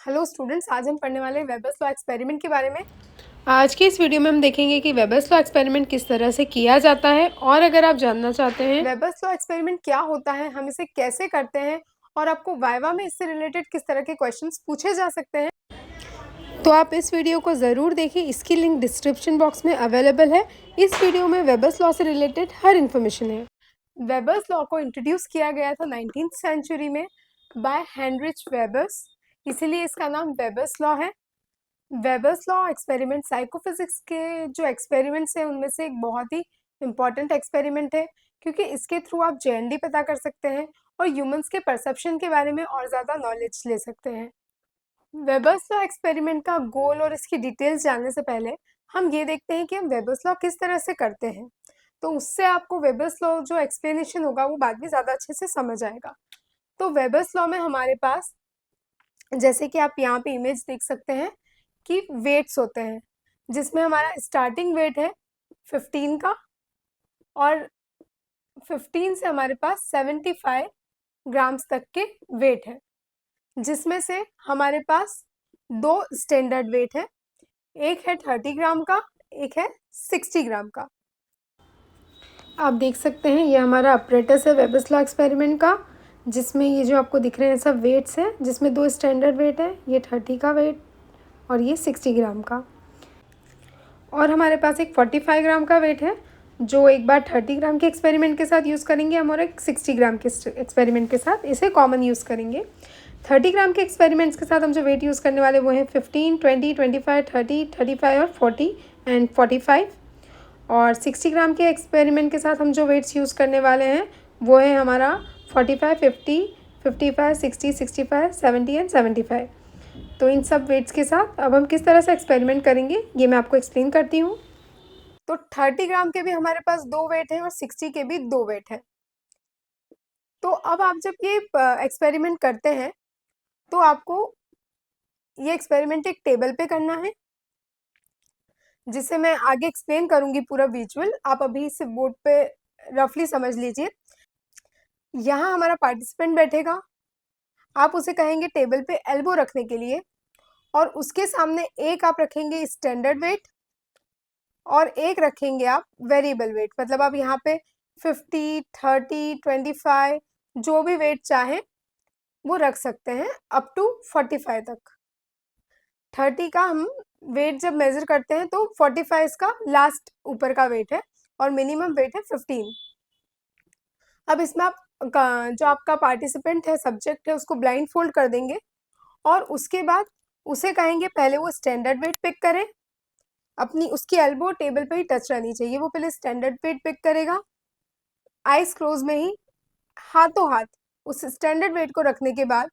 Hello students, आज हम पढ़ने वाले हैं वेबर्स लॉ एक्सपेरिमेंट के बारे में। आज की इस वीडियो में हम देखेंगे कि वेबर्स लॉ एक्सपेरिमेंट किस तरह से किया जाता है, और अगर आप जानना चाहते हैं वेबर्स लॉ एक्सपेरिमेंट क्या होता है, हम इसे कैसे करते हैं और आपको वाइवा में इससे रिलेटेड किस तरह के क्वेश्चंस पूछे जा सकते हैं, तो आप इस वीडियो को ज़रूर देखिए। इसकी लिंक डिस्क्रिप्शन बॉक्स में अवेलेबल है। इस वीडियो में वेबर्स लॉ से रिलेटेड हर इन्फॉर्मेशन है। वेबर्स लॉ को इंट्रोड्यूस किया गया था 19th सेंचुरी में बाय हेनरिच वेबर्स, इसीलिए इसका नाम वेबर्स लॉ है। वेबर्स लॉ एक्सपेरिमेंट साइकोफिजिक्स के जो एक्सपेरिमेंट्स हैं उनमें से एक बहुत ही इम्पॉर्टेंट एक्सपेरिमेंट है, क्योंकि इसके थ्रू आप जेएनडी पता कर सकते हैं और ह्यूमंस के परसेप्शन के बारे में और ज़्यादा नॉलेज ले सकते हैं। वेबर्स लॉ एक्सपेरिमेंट का गोल और इसकी डिटेल्स जानने से पहले हम ये देखते हैं कि हम वेबर्स लॉ किस तरह से करते हैं, तो उससे आपको वेबर्स लॉ जो एक्सप्लेनेशन होगा वो बाद में ज़्यादा अच्छे से समझ आएगा। तो वेबर्स लॉ में हमारे पास, जैसे कि आप यहाँ पे इमेज देख सकते हैं कि वेट्स होते हैं, जिसमें हमारा स्टार्टिंग वेट है 15 का, और 15 से हमारे पास 75 ग्राम्स तक के वेट है, जिसमें से हमारे पास दो स्टैंडर्ड वेट है, एक है 30 ग्राम का, एक है 60 ग्राम का। आप देख सकते हैं ये हमारा अपरेटस है वेबर्स लॉ एक्सपेरिमेंट का, जिसमें ये जो आपको दिख रहे हैं सब वेट्स हैं, जिसमें दो स्टैंडर्ड वेट है, ये 30 का वेट और ये 60 ग्राम का। और हमारे पास एक 45 ग्राम का वेट है, जो एक बार 30 ग्राम के एक्सपेरिमेंट के साथ यूज़ करेंगे हम, और एक 60 ग्राम के एक्सपेरिमेंट के साथ इसे कॉमन यूज़ करेंगे। 30 ग्राम के एक्सपेरिमेंट्स के साथ हम जो वेट यूज़ करने वाले वो हैं 15, 20, 25, 30, 35 और 40 एंड 45। और 60 ग्राम के एक्सपेरिमेंट के साथ हम जो वेट्स यूज़ करने वाले हैं वो है हमारा 45, 50, 55, 60, 65, 70 एंड 75। तो इन सब वेट्स के साथ अब हम किस तरह से एक्सपेरिमेंट करेंगे ये मैं आपको एक्सप्लेन करती हूँ। तो 30 ग्राम के भी हमारे पास दो वेट हैं और 60 के भी दो वेट हैं। तो अब आप जब ये एक्सपेरिमेंट करते हैं तो आपको ये एक्सपेरिमेंट एक टेबल पे करना है, जिसे मैं आगे एक्सप्लेन करूंगी पूरा विजुअल। आप अभी इसे बोर्ड पे रफली समझ लीजिए। यहाँ हमारा पार्टिसिपेंट बैठेगा, आप उसे कहेंगे टेबल पे एल्बो रखने के लिए, और उसके सामने एक आप रखेंगे स्टैंडर्ड वेट और एक रखेंगे आप वेरिएबल वेट। मतलब आप यहाँ पे 50, 30, 25 जो भी वेट चाहें वो रख सकते हैं, अप टू 45 तक। 30 का हम वेट जब मेजर करते हैं तो 45 इसका लास्ट ऊपर का वेट है और मिनिमम वेट है 15। अब इसमें आप जो आपका पार्टिसिपेंट है, सब्जेक्ट है, उसको ब्लाइंड फोल्ड कर देंगे और उसके बाद उसे कहेंगे पहले वो स्टैंडर्ड वेट पिक करे। अपनी उसकी एल्बो टेबल पे ही टच रहनी चाहिए, वो पहले स्टैंडर्ड वेट पिक करेगा, आइज क्लोज में ही, हाथों हाथ उस स्टैंडर्ड वेट को रखने के बाद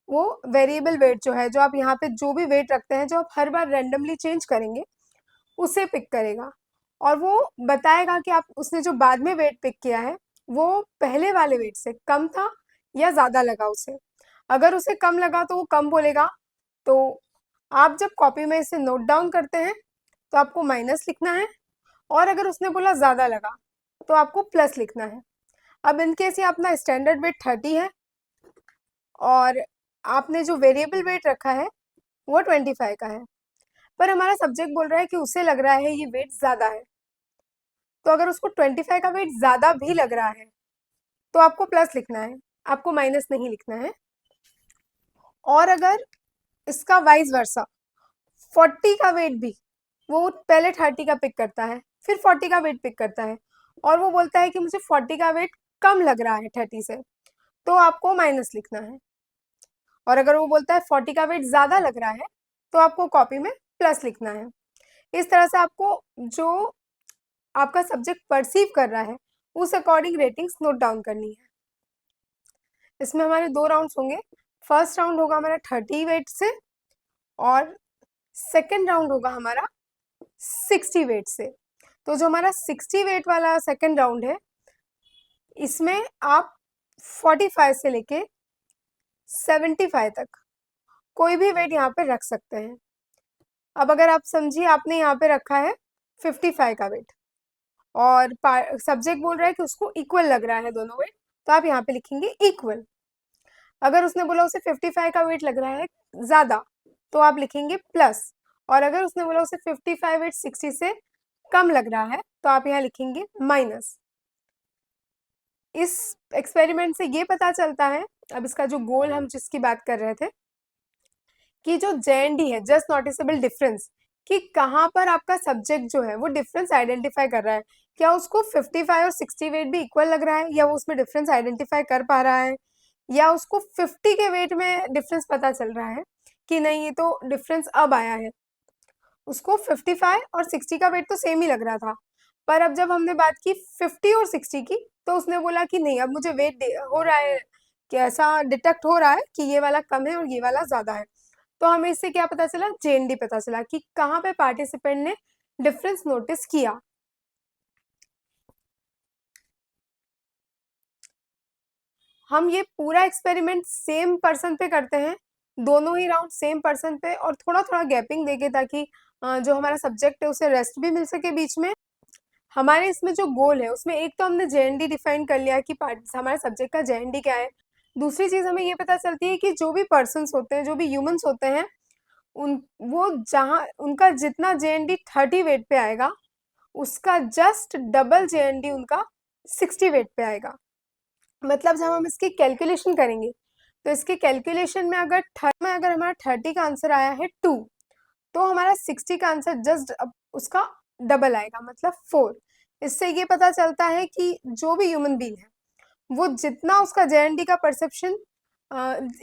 वो वेरिएबल वेट जो है, जो आप यहाँ पे जो भी वेट रखते हैं, जो आप हर बार रैंडमली चेंज करेंगे, उसे पिक करेगा और वो बताएगा कि आप उसने जो बाद में वेट पिक किया है वो पहले वाले वेट से कम था या ज्यादा लगा उसे। अगर उसे कम लगा तो वो कम बोलेगा। तो आप जब कॉपी में इसे नोट डाउन करते हैं तो आपको माइनस लिखना है, और अगर उसने बोला ज्यादा लगा तो आपको प्लस लिखना है। अब इनकेस ये अपना स्टैंडर्ड वेट 30 है और आपने जो वेरिएबल वेट रखा है वो 25 का है, पर हमारा सब्जेक्ट बोल रहा है कि उसे लग रहा है ये वेट ज्यादा है। तो अगर उसको 25 का वेट ज्यादा भी लग रहा है तो आपको प्लस लिखना है, आपको माइनस नहीं लिखना है। और अगर इसका वाइस वर्सा 40 का वेट भी, वो पहले 30 का पिक करता है फिर 40 का वेट पिक करता है और वो बोलता है कि मुझे 40 का वेट कम लग रहा है 30 से, तो आपको माइनस लिखना है। और अगर वो बोलता है 40 का वेट ज्यादा लग रहा है तो आपको कॉपी में प्लस लिखना है। इस तरह से आपको जो आपका सब्जेक्ट परसीव कर रहा है उस अकॉर्डिंग रेटिंग्स नोट डाउन करनी है। इसमें हमारे दो राउंड्स होंगे। फर्स्ट राउंड होगा हमारा 30 वेट से और सेकेंड राउंड होगा हमारा 60 वेट से। तो जो हमारा 60 वेट वाला सेकेंड राउंड है, इसमें आप 45 से लेके 75 तक कोई भी वेट यहाँ पे रख सकते हैं। अब अगर आप समझिए आपने यहाँ पे रखा है 55 का वेट और सब्जेक्ट बोल रहा है कि उसको इक्वल लग रहा है दोनों वेट, तो आप यहाँ पे लिखेंगे इक्वल। अगर उसने बोला उसे 55 का वेट लग रहा है ज्यादा, तो आप लिखेंगे प्लस, और अगर उसने बोला उसे 55 वेट 60 से कम लग रहा है तो आप यहाँ लिखेंगे माइनस। इस एक्सपेरिमेंट से ये पता चलता है, अब इसका जो गोल हम जिसकी बात कर रहे थे, कि जो JND है, जस्ट नोटिसेबल डिफरेंस, कि कहाँ पर आपका सब्जेक्ट जो है वो डिफरेंस आइडेंटिफाई कर रहा है, क्या उसको 55 और 60 वेट भी इक्वल लग रहा है, या वो उसमें डिफरेंस आइडेंटिफाई कर पा रहा है, या उसको 50 के वेट में डिफरेंस पता चल रहा है कि नहीं ये तो डिफरेंस अब आया है। उसको 55 और 60 का वेट तो सेम ही लग रहा था, पर अब जब हमने बात की 50 और 60 की, तो उसने बोला कि नहीं अब मुझे वेट हो रहा है, कि ऐसा डिटेक्ट हो रहा है कि ये वाला कम है और ये वाला ज्यादा है। तो हमें इससे क्या पता चला, JND पता चला कि कहाँ पे पार्टिसिपेंट ने डिफरेंस नोटिस किया। हम ये पूरा एक्सपेरिमेंट सेम पर्सन पे करते हैं, दोनों ही राउंड सेम पर्सन पे, और थोड़ा थोड़ा गैपिंग देके, ताकि जो हमारा सब्जेक्ट है उसे रेस्ट भी मिल सके बीच में। हमारे इसमें जो गोल है उसमें एक तो हमने JND डिफाइन कर लिया कि हमारे सब्जेक्ट का JND क्या है। दूसरी चीज हमें ये पता चलती है कि जो भी पर्सन्स होते हैं, जो भी ह्यूमंस होते हैं, उन वो जहाँ उनका जितना JND 30 वेट पे आएगा, उसका जस्ट डबल JND उनका 60 वेट पे आएगा। मतलब जब हम इसकी कैलकुलेशन करेंगे, तो इसके कैलकुलेशन में अगर हमारा 30 का आंसर आया है 2, तो हमारा 60 का आंसर जस्ट उसका डबल आएगा, मतलब 4। इससे ये पता चलता है कि जो भी ह्यूमन बीइंग है, वो जितना उसका JND का परसेप्शन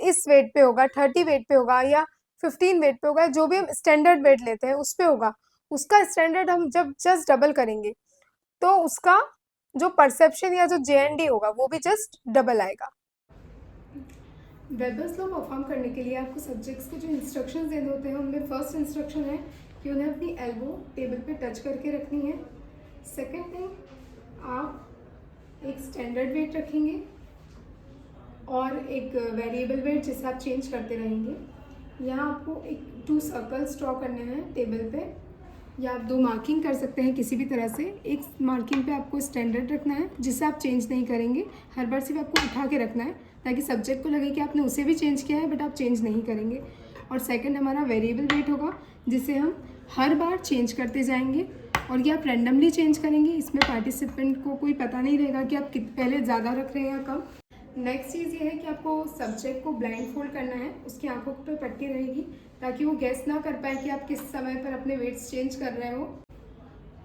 इस वेट पे होगा, 30 वेट पे होगा, या 15 वेट पे होगा, जो भी हम स्टैंडर्ड वेट लेते हैं उस पे होगा, उसका स्टैंडर्ड हम जब जस्ट डबल करेंगे, तो उसका जो परसेप्शन या जो JND होगा वो भी जस्ट डबल आएगा। वेबर्स लॉ परफॉर्म करने के लिए आपको सब्जेक्ट्स को जो इंस्ट्रक्शंस देने होते हैं, उनमें फर्स्ट इंस्ट्रक्शन है कि उन्हें अपनी एल्बो टेबल पे टच करके रखनी है। सेकंड थिंग, आप एक स्टैंडर्ड वेट रखेंगे और एक वेरिएबल वेट जिसे आप चेंज करते रहेंगे। यहाँ आपको एक 2 सर्कल्स ड्रॉ करने हैं टेबल पे, या आप 2 मार्किंग कर सकते हैं किसी भी तरह से। एक मार्किंग पे आपको स्टैंडर्ड रखना है जिसे आप चेंज नहीं करेंगे, हर बार सिर्फ आपको उठा के रखना है, ताकि सब्जेक्ट को लगे कि आपने उसे भी चेंज किया है बट आप चेंज नहीं करेंगे। और सेकंड हमारा वेरिएबल वेट होगा, जिसे हम हर बार चेंज करते जाएंगे, और ये आप रैंडमली चेंज करेंगे। इसमें पार्टिसिपेंट को कोई पता नहीं रहेगा कि आप पहले ज़्यादा रख रहे हैं या कम। नेक्स्ट चीज़ ये है कि आपको सब्जेक्ट को ब्लाइंड फोल्ड करना है, उसकी आंखों पर पट्टी रहेगी, ताकि वो गेस ना कर पाए कि आप किस समय पर अपने वेट्स चेंज कर रहे हो।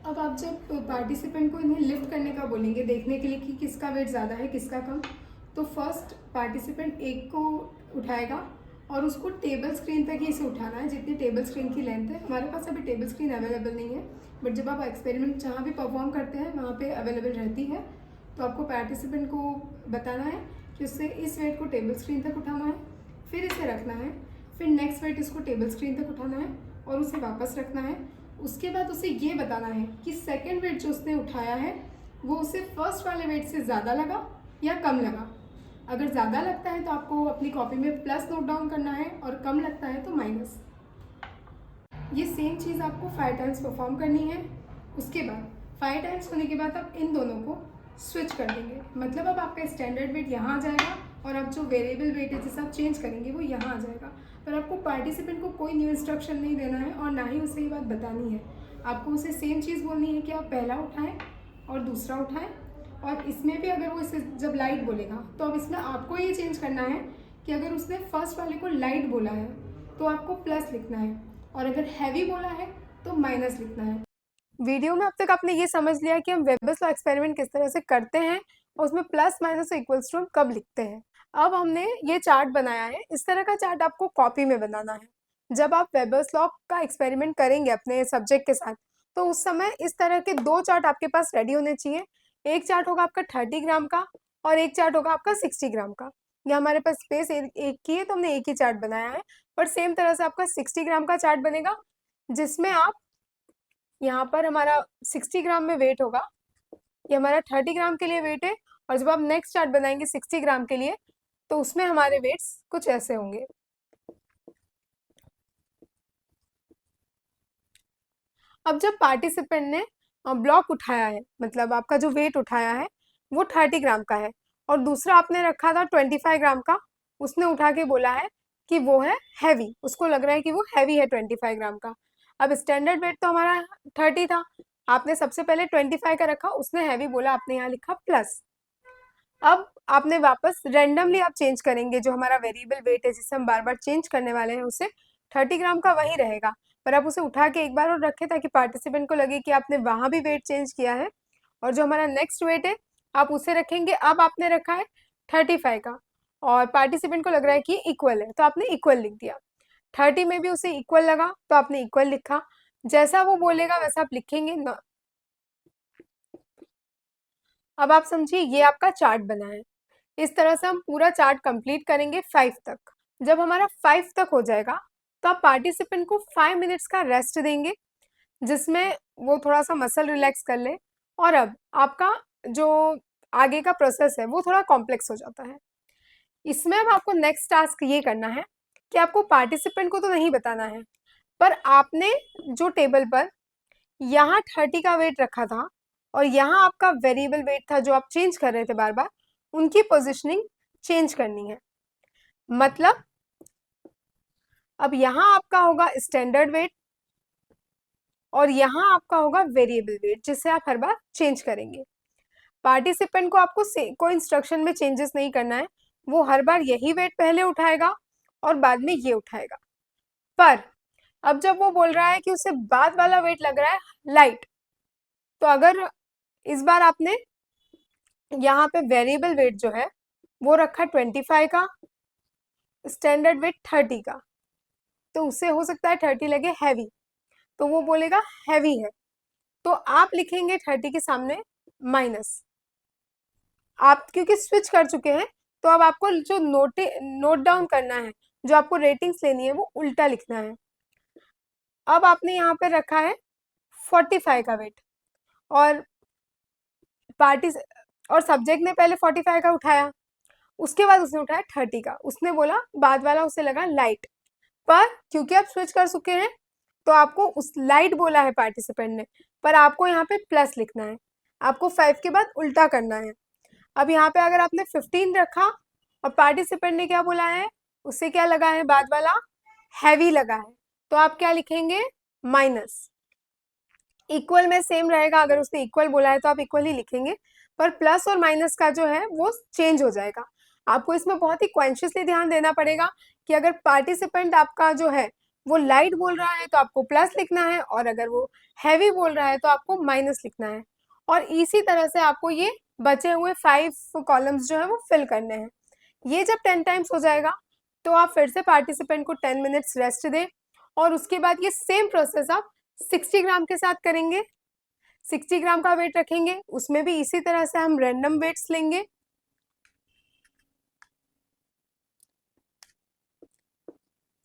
अब आप जब पार्टिसिपेंट को इन्हें लिफ्ट करने का बोलेंगे, देखने के लिए कि किसका वेट ज़्यादा है किसका कम, तो फर्स्ट पार्टिसिपेंट एक को उठाएगा और उसको टेबल स्क्रीन तक ही इसे उठाना है, जितनी टेबल स्क्रीन की लेंथ है। हमारे पास अभी टेबल स्क्रीन अवेलेबल नहीं है, बट जब आप एक्सपेरिमेंट जहाँ भी परफॉर्म करते हैं वहाँ पे अवेलेबल रहती है। तो आपको पार्टिसिपेंट को बताना है कि उससे इस वेट को टेबल स्क्रीन तक उठाना है, फिर इसे रखना है, फिर नेक्स्ट वेट इसको टेबल स्क्रीन तक उठाना है और उसे वापस रखना है। उसके बाद उसे ये बताना है कि सेकेंड वेट जो उसने उठाया है वो उसे फर्स्ट वाले वेट से ज़्यादा लगा या कम लगा। अगर ज़्यादा लगता है तो आपको अपनी कॉपी में प्लस नोट डाउन करना है, और कम लगता है तो माइनस। ये सेम चीज़ आपको 5 टाइम्स परफॉर्म करनी है। उसके बाद 5 टाइम्स होने के बाद आप इन दोनों को स्विच कर देंगे, मतलब अब आपका स्टैंडर्ड वेट यहाँ आ जाएगा और अब जो वेरिएबल वेट है जिसे आप चेंज करेंगे वो यहाँ आ जाएगा। पर आपको पार्टिसिपेंट को कोई न्यू इंस्ट्रक्शन नहीं देना है और ना ही उसे ये बात बतानी है। आपको उसे सेम चीज़ बोलनी है कि आप पहला उठाएं और दूसरा उठाएं, और इसमें भी अगर वो इसे जब लाइट बोलेगा तो अब इसमें आपको ये चेंज करना है कि अगर उसने फर्स्ट वाले को लाइट बोला है तो आपको प्लस लिखना है, और अगर हैवी बोला है तो माइनस लिखना है। वीडियो में अब तक आपने ये समझ लिया कि हम वेबर्स लॉ एक्सपेरिमेंट किस तरह से करते हैं और उसमें प्लस माइनस इक्वल्स टू हम कब लिखते हैं। अब हमने ये चार्ट बनाया है, इस तरह का चार्ट आपको कॉपी में बनाना है। जब आप वेबर्स लॉ का एक्सपेरिमेंट करेंगे अपने सब्जेक्ट के साथ, तो उस समय इस तरह के 2 चार्ट आपके पास रेडी होने चाहिए। एक चार्ट होगा आपका 30 ग्राम का और एक चार्ट होगा आपका 60 ग्राम का। ये हमारे पास स्पेस एक की है तो हमने एक ही चार्ट बनाया है, पर सेम तरह से आपका 60 ग्राम का चार्ट बनेगा, जिसमें आप यहाँ पर हमारा 60 ग्राम में वेट होगा, ये हमारा 30 ग्राम के लिए वेट है, और जब आप नेक्स्ट चार्ट बनाएंगे 60 ग्राम के लिए, तो उसमें हमारे वेट्स कुछ ऐसे होंगे। अब जब पार्टिसिपेंट ने ब्लॉक उठाया है, मतलब आपका जो वेट उठाया है वो 30 ग्राम का है, और दूसरा आपने रखा था 25 ग्राम का, उसने उठा के बोला है कि वो है हैवी, उसको लग रहा है कि वो हैवी है 25 ग्राम का। अब स्टैंडर्ड वेट तो हमारा 30 था, आपने सबसे पहले 25 का रखा, उसने हैवी बोला, आपने यहाँ लिखा प्लस। अब आपने वापस रैंडमली आप चेंज करेंगे, जो हमारा वेरिएबल वेट है जिसे हम बार बार चेंज करने वाले हैं, उसे 30 ग्राम का वही रहेगा, पर आप उसे उठा के एक बार और रखें ताकि पार्टिसिपेंट को लगे कि आपने वहां भी वेट चेंज किया है। और जो हमारा नेक्स्ट वेट है आप उसे रखेंगे, अब आपने रखा है 35 का और पार्टिसिपेंट को लग रहा है कि इक्वल है, तो आपने इक्वल लिख दिया। 30 में भी उसे इक्वल लगा तो आपने इक्वल लिखा, जैसा वो बोलेगा वैसा आप लिखेंगे ना। अब आप समझिए ये आपका चार्ट बना है, इस तरह से हम पूरा चार्ट कंप्लीट करेंगे 5 तक। जब हमारा 5 तक हो जाएगा तो आप पार्टिसिपेंट को 5 मिनट्स का रेस्ट देंगे, जिसमें वो थोड़ा सा मसल रिलैक्स कर ले। और अब आपका जो आगे का प्रोसेस है वो थोड़ा कॉम्प्लेक्स हो जाता है। इसमें अब आपको नेक्स्ट टास्क ये करना है कि आपको पार्टिसिपेंट को तो नहीं बताना है, पर आपने जो टेबल पर यहाँ 30 का वेट रखा था और यहाँ आपका वेरिएबल वेट था जो आप चेंज कर रहे थे बार बार, उनकी पोजिशनिंग चेंज करनी है। मतलब अब यहाँ आपका होगा स्टैंडर्ड वेट और यहाँ आपका होगा वेरिएबल वेट, जिसे आप हर बार चेंज करेंगे। पार्टिसिपेंट को आपको कोई इंस्ट्रक्शन में चेंजेस नहीं करना है, वो हर बार यही वेट पहले उठाएगा और बाद में ये उठाएगा। पर अब जब वो बोल रहा है कि उसे बाद वाला वेट लग रहा है लाइट, तो अगर इस बार आपने यहाँ पे वेरिएबल वेट जो है वो रखा 25 का, स्टैंडर्ड वेट 30 का, तो उसे हो सकता है 30 लगे हैवी, तो वो बोलेगा हैवी है, तो आप लिखेंगे 30 के सामने माइनस। आप क्योंकि स्विच कर चुके हैं तो अब आपको जो नोट डाउन करना है, जो आपको रेटिंग्स लेनी है, वो उल्टा लिखना है। अब आपने यहाँ पे रखा है 45 का वेट और पार्टी और सब्जेक्ट ने पहले 45 का उठाया, उसके बाद उसने उठाया 30 का, उसने बोला बाद वाला उसे लगा लाइट, पर क्योंकि आप स्विच कर चुके हैं तो आपको उस लाइट बोला है पार्टिसिपेंट ने, पर आपको यहाँ पे प्लस लिखना है, आपको 5 के बाद उल्टा करना है। अब यहाँ पे अगर आपने 15 रखा और पार्टिसिपेंट ने क्या बोला है, उससे क्या लगा है बाद वाला हैवी लगा है, तो आप क्या लिखेंगे माइनस। इक्वल में सेम रहेगा, अगर उसने इक्वल बोला है तो आप इक्वल ही लिखेंगे, पर प्लस और माइनस का जो है वो चेंज हो जाएगा। आपको इसमें बहुत ही कॉन्शियसली ध्यान देना पड़ेगा कि अगर पार्टिसिपेंट आपका जो है वो लाइट बोल रहा है तो आपको प्लस लिखना है, और अगर वो हैवी बोल रहा है तो आपको माइनस लिखना है। और इसी तरह से आपको ये बचे हुए 5 कॉलम्स जो है वो फिल करने हैं। ये जब 10 टाइम्स हो जाएगा तो आप फिर से पार्टिसिपेंट को 10 मिनट्स रेस्ट दें, और उसके बाद ये सेम प्रोसेस आप 60 ग्राम के साथ करेंगे। 60 ग्राम का वेट रखेंगे, उसमें भी इसी तरह से हम रैंडम वेट्स लेंगे।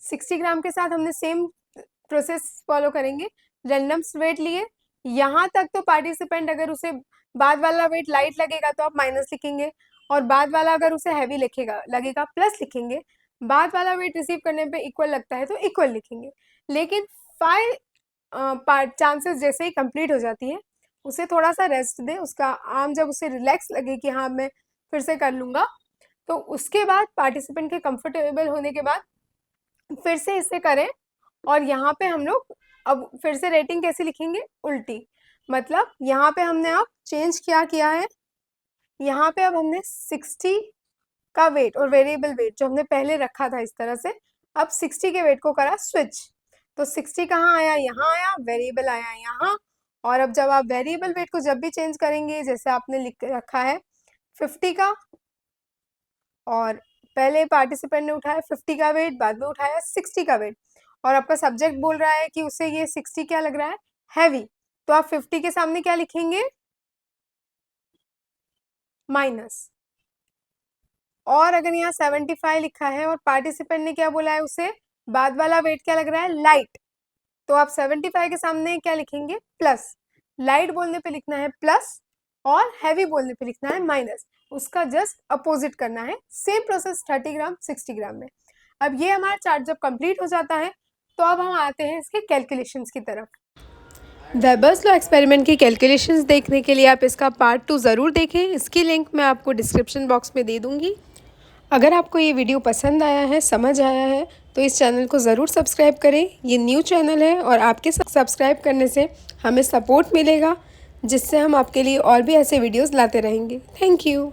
60 ग्राम के साथ हमने सेम प्रोसेस फॉलो करेंगे, रैंडम वेट लिए। यहाँ तक तो पार्टिसिपेंट अगर उसे बाद वाला वेट लाइट लगेगा तो आप माइनस लिखेंगे, और बाद वाला अगर उसे हैवी लिखेगा लगेगा प्लस लिखेंगे। बाद वाला वेट रिसीव करने पे इक्वल लगता है तो इक्वल लिखेंगे। लेकिन 5 चांसेस जैसे ही कंप्लीट हो जाती है उसे थोड़ा सा रेस्ट दें, उसका आर्म जब उसे रिलैक्स लगे कि हाँ मैं फिर से कर लूंगा, तो उसके बाद पार्टिसिपेंट के कंफर्टेबल होने के बाद फिर से इसे करें। और यहाँ पे हम लोग अब फिर से रेटिंग कैसे लिखेंगे उल्टी, मतलब यहाँ पे हमने अब चेंज क्या किया है, यहाँ पे अब हमने 60 का वेट और वेरिएबल वेट जो हमने पहले रखा था इस तरह से, अब 60 के वेट को करा स्विच, तो 60 कहाँ आया, यहाँ आया, वेरिएबल आया यहाँ। और अब जब आप वेरिएबल वेट को जब भी चेंज करेंगे, जैसे आपने लिख रखा है 50 का, और पहले पार्टिसिपेंट ने उठाया 50 का वेट, बाद में उठाया 60 का वेट, और आपका सब्जेक्ट बोल रहा है कि उसे ये 60 क्या लग रहा है हैवी, तो आप 50 के सामने क्या लिखेंगे माइनस। और अगर यहाँ 75 लिखा है और पार्टिसिपेंट ने क्या बोला है, उसे बाद वाला वेट क्या लग रहा है लाइट, तो आप 75 के सामने क्या लिखेंगे प्लस। लाइट बोलने पे लिखना है प्लस और हैवी बोलने पे लिखना है माइनस, उसका जस्ट अपोजिट करना है। सेम प्रोसेस 30 ग्राम 60 ग्राम में। अब ये हमारा चार्ट जब कंप्लीट हो जाता है तो अब हम आते हैं इसके कैलकुलेशंस की तरफ। वेबर्स लॉ एक्सपेरिमेंट की कैलकुलेशंस देखने के लिए आप इसका पार्ट 2 ज़रूर देखें, इसकी लिंक मैं आपको डिस्क्रिप्शन बॉक्स में दे दूंगी। अगर आपको ये वीडियो पसंद आया है, समझ आया है, तो इस चैनल को ज़रूर सब्सक्राइब करें। ये न्यू चैनल है और आपके सब्सक्राइब करने से हमें सपोर्ट मिलेगा, जिससे हम आपके लिए और भी ऐसे वीडियोस लाते रहेंगे। Thank you.